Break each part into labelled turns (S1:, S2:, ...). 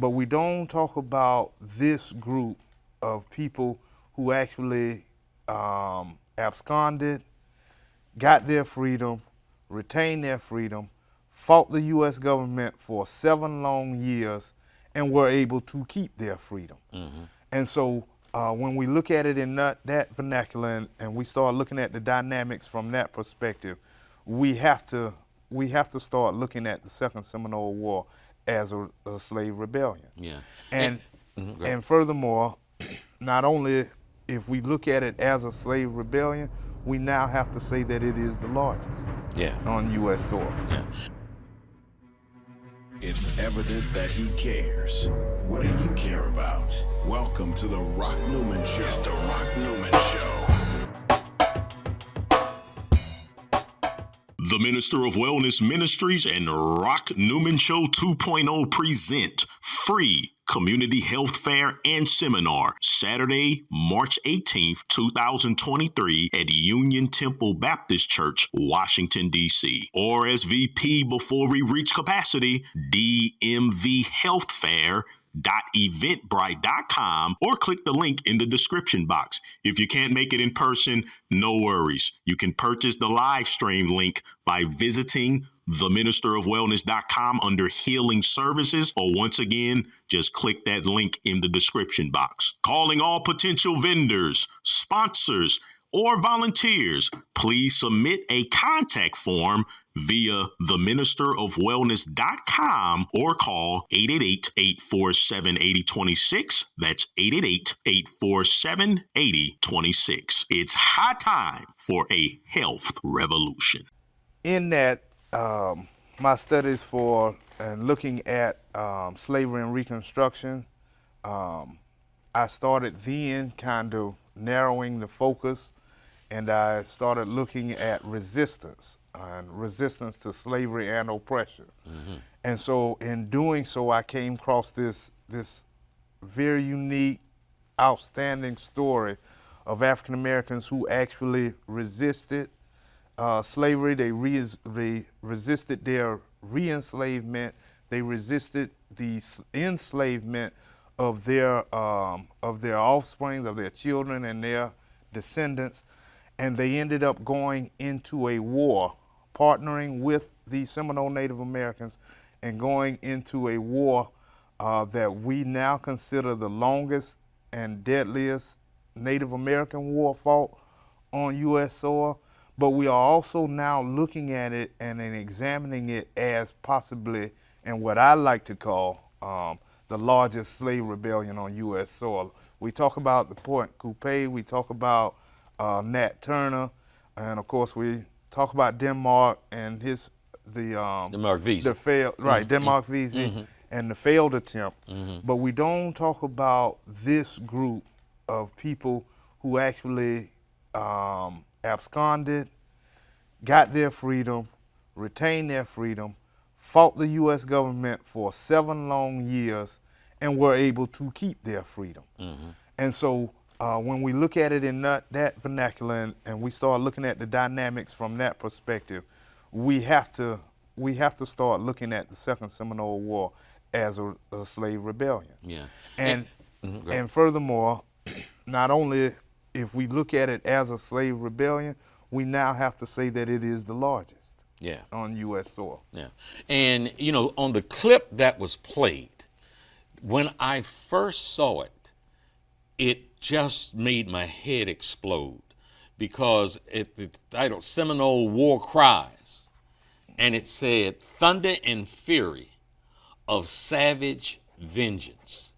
S1: but we don't talk about this group of people who actually absconded, got their freedom, retained their freedom, fought the U.S. government for 7 long years, and were able to keep their freedom. And so when we look at it in that vernacular and we start looking at the dynamics from that perspective, we have to start looking at the Second Seminole War as a slave rebellion.
S2: Yeah.
S1: And furthermore, not only if we look at it as a slave rebellion, we now have to say that it is the largest on U.S. soil.
S2: Yeah.
S3: It's evident that he cares. What do you care about? Welcome to the Rock Newman Show. It's the Rock Newman Show.
S4: The Minister of Wellness Ministries and Rock Newman Show 2.0 present free community health fair and seminar Saturday, March 18th, 2023 at Union Temple Baptist Church, Washington, D.C. RSVP before we reach capacity, dmvhealthfair.eventbrite.com, or click the link in the description box. If you can't make it in person, no worries. You can purchase the live stream link by visiting theministerofwellness.com under healing services, or once again, just click that link in the description box. Calling all potential vendors, sponsors, or volunteers, please submit a contact form via theministerofwellness.com or call 888-847-8026. That's 888-847-8026. It's high time for a health revolution.
S1: In that, my studies for and looking at slavery and Reconstruction, I started then kind of narrowing the focus, and I started looking at resistance and resistance to slavery and oppression. And so in doing so, I came across this very unique, outstanding story of African Americans who actually resisted slavery. They resisted their re-enslavement. They resisted the enslavement of their offspring, of their children and their descendants, and they ended up going into a war, partnering with the Seminole Native Americans and going into a war that we now consider the longest and deadliest Native American war fought on U.S. soil. But we are also now looking at it and examining it as possibly, and what I like to call, the largest slave rebellion on U.S. soil. We talk about the Point Coupé, we talk about Nat Turner, and of course we talk about Denmark and
S2: Denmark Vesey.
S1: Denmark Vesey and the failed attempt. But we don't talk about this group of people who actually absconded, got their freedom, retained their freedom, fought the U.S. government for 7 long years, and were able to keep their freedom. And so when we look at it in that vernacular and we start looking at the dynamics from that perspective, we have to start looking at the Second Seminole War as a slave rebellion.
S2: Yeah.
S1: And furthermore, not only if we look at it as a slave rebellion, we now have to say that it is the largest on U.S. soil.
S2: Yeah. And, you know, on the clip that was played, when I first saw it, it just made my head explode, because the title, Seminole War Cries, and it said, thunder and fury of savage vengeance.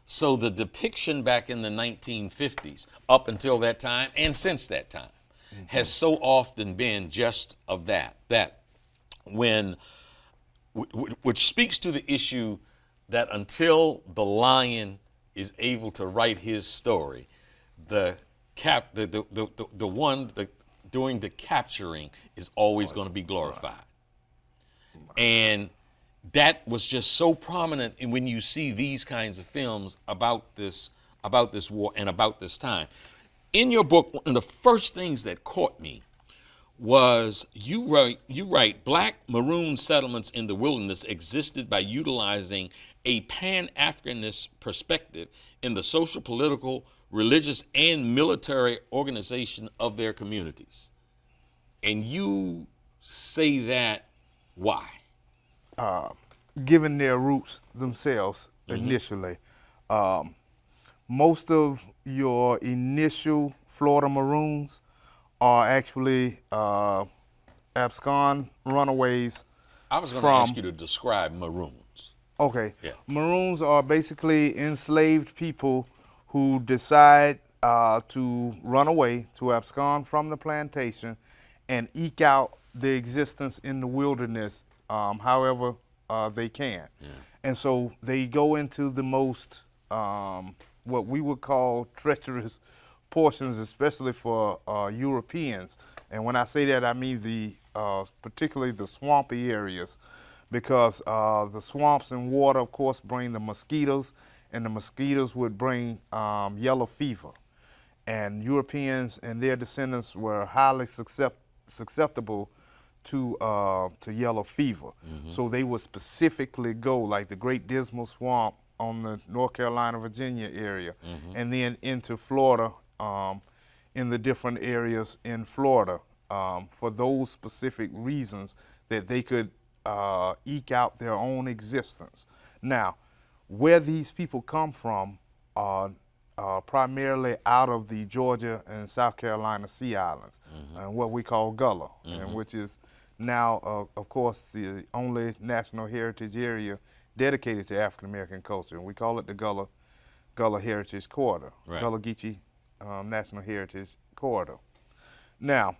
S2: So the depiction back in the 1950s, up until that time and since that time, has so often been just of that when, which speaks to the issue that until the lion is able to write his story, the one doing the capturing is always going to be glorified. And that was just so prominent when you see these kinds of films about this war and about this time. In your book, one of the first things that caught me was you write black maroon settlements in the wilderness existed by utilizing a pan-Africanist perspective in the social, political, religious, and military organization of their communities. And you say that, why?
S1: Given their roots themselves initially. Most of your initial Florida Maroons are actually abscond runaways.
S2: I was going to ask you to describe Maroons.
S1: Okay.
S2: Yeah.
S1: Maroons are basically enslaved people who decide to run away, to abscond from the plantation, and eke out the existence in the wilderness however they can.
S2: Yeah.
S1: And so they go into the most, what we would call treacherous portions, especially for Europeans. And when I say that, I mean particularly the swampy areas, because the swamps and water, of course, bring the mosquitoes, and the mosquitoes would bring yellow fever. And Europeans and their descendants were highly susceptible to yellow fever. So they would specifically go, like the Great Dismal Swamp on the North Carolina, Virginia area, and then into Florida, in the different areas in Florida, for those specific reasons that they could eke out their own existence. Now, where these people come from are primarily out of the Georgia and South Carolina Sea Islands, and what we call Gullah, and which is now, of course, the only national heritage area dedicated to African American culture, and we call it the Gullah Heritage Corridor,
S2: Right.
S1: Gullah Geechee National Heritage Corridor. Now,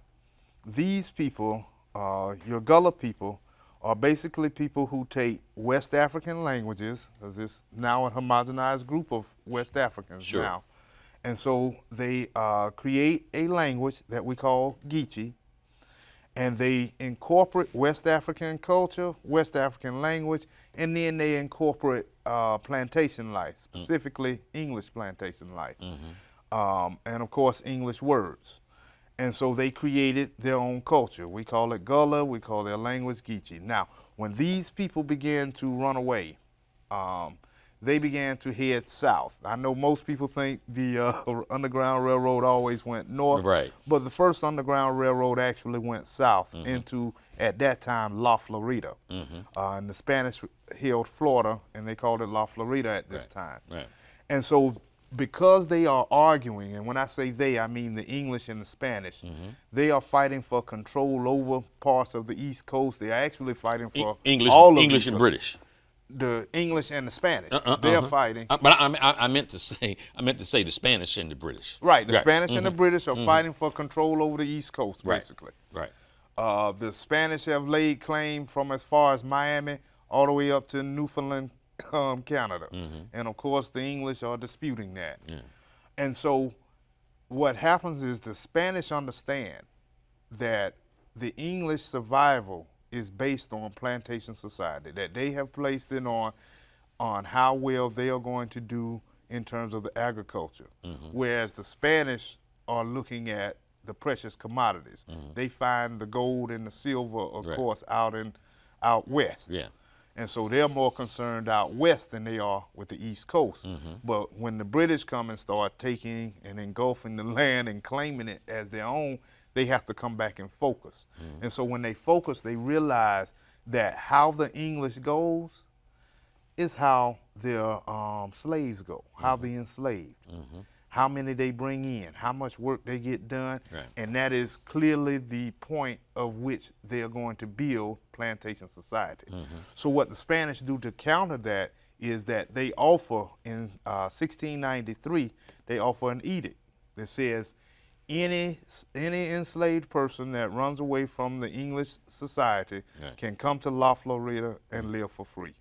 S1: these people, your Gullah people, are basically people who take West African languages, because it's now a homogenized group of West Africans
S2: Sure.
S1: now, and so they create a language that we call Geechee, and they incorporate West African culture, West African language, and then they incorporate plantation life, specifically English plantation life, and of course English words. And so they created their own culture. We call it Gullah, we call their language Geechee. Now, when these people began to run away, they began to head south. I know most people think the Underground Railroad always went north,
S2: Right.
S1: but the first Underground Railroad actually went south into, at that time, La Florida. And the Spanish held Florida, and they called it La Florida at this time.
S2: Right.
S1: And so because they are arguing, and when I say they, I mean the English and the Spanish, they are fighting for control over parts of the East Coast. They are actually fighting for
S2: English,
S1: all of
S2: English
S1: the,
S2: and British.
S1: The English and the Spanish. They are fighting.
S2: But I meant to say the Spanish and the British.
S1: Right, the Spanish and the British are fighting for control over the East Coast, basically.
S2: Right.
S1: The Spanish have laid claim from as far as Miami all the way up to Newfoundland, Canada. And of course, the English are disputing that.
S2: Yeah.
S1: And so what happens is the Spanish understand that the English survival is based on plantation society, that they have placed it on how well they are going to do in terms of the agriculture. Whereas the Spanish are looking at the precious commodities. They find the gold and the silver, of course, out west.
S2: Yeah.
S1: And so they're more concerned out west than they are with the East Coast. But when the British come and start taking and engulfing the land and claiming it as their own, they have to come back and focus. And so when they focus, they realize that how the English goes is how their slaves go, how the enslaved, how many they bring in, how much work they get done, and that is clearly the point of which they are going to build plantation society. So what the Spanish do to counter that is that they offer, in 1693, they offer an edict that says any enslaved person that runs away from the English society can come to La Florida and live for free.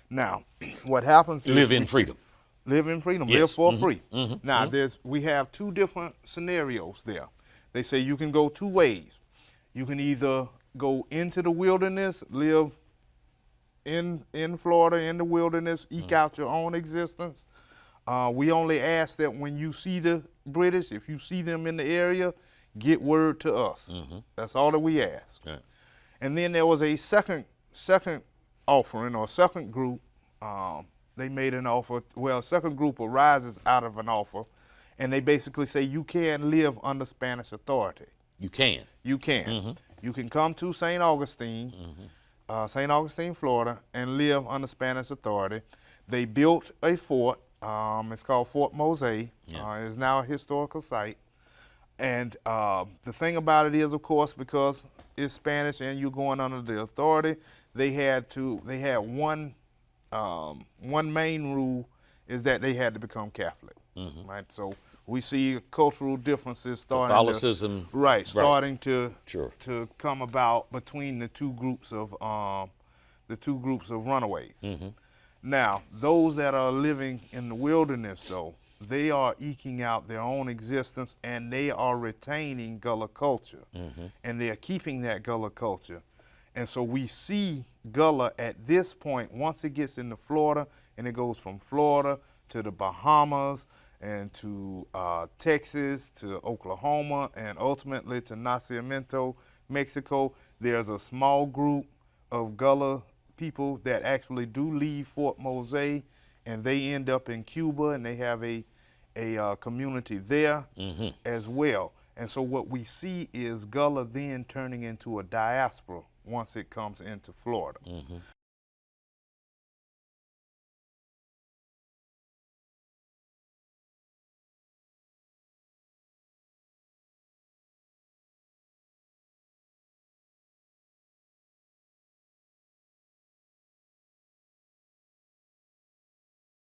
S1: Now, what happens is
S2: Live in freedom.
S1: Live in freedom,
S2: Yes.
S1: live for free. Now, we have two different scenarios there. They say you can go two ways. You can either go into the wilderness, live in Florida, in the wilderness, eke out your own existence. We only ask that when you see the British, if you see them in the area, get word to us. That's all that we ask.
S2: Yeah.
S1: And then there was a second offering or second group. They made an offer. Well, a second group arises out of an offer, and they basically say you can live under Spanish authority.
S2: You can.
S1: You can. You can come to St. Augustine, St. Augustine, Florida, and live under Spanish authority. They built a fort. It's called Fort Mose. It's now a historical site. And the thing about it is, of course, because it's Spanish and you're going under the authority, they had one main rule is that they had to become Catholic. Right. So we see cultural differences starting.
S2: Catholicism.
S1: Starting to
S2: Sure.
S1: to come about between the two groups of runaways. Now, those that are living in the wilderness, though, they are eking out their own existence, and they are retaining Gullah culture, and they are keeping that Gullah culture. And so we see Gullah at this point, once it gets into Florida, and it goes from Florida to the Bahamas and to Texas, to Oklahoma, and ultimately to Nacimiento, Mexico. There's a small group of Gullah people that actually do leave Fort Mose, and they end up in Cuba, and they have a community there as well. And so what we see is Gullah then turning into a diaspora once it comes into Florida.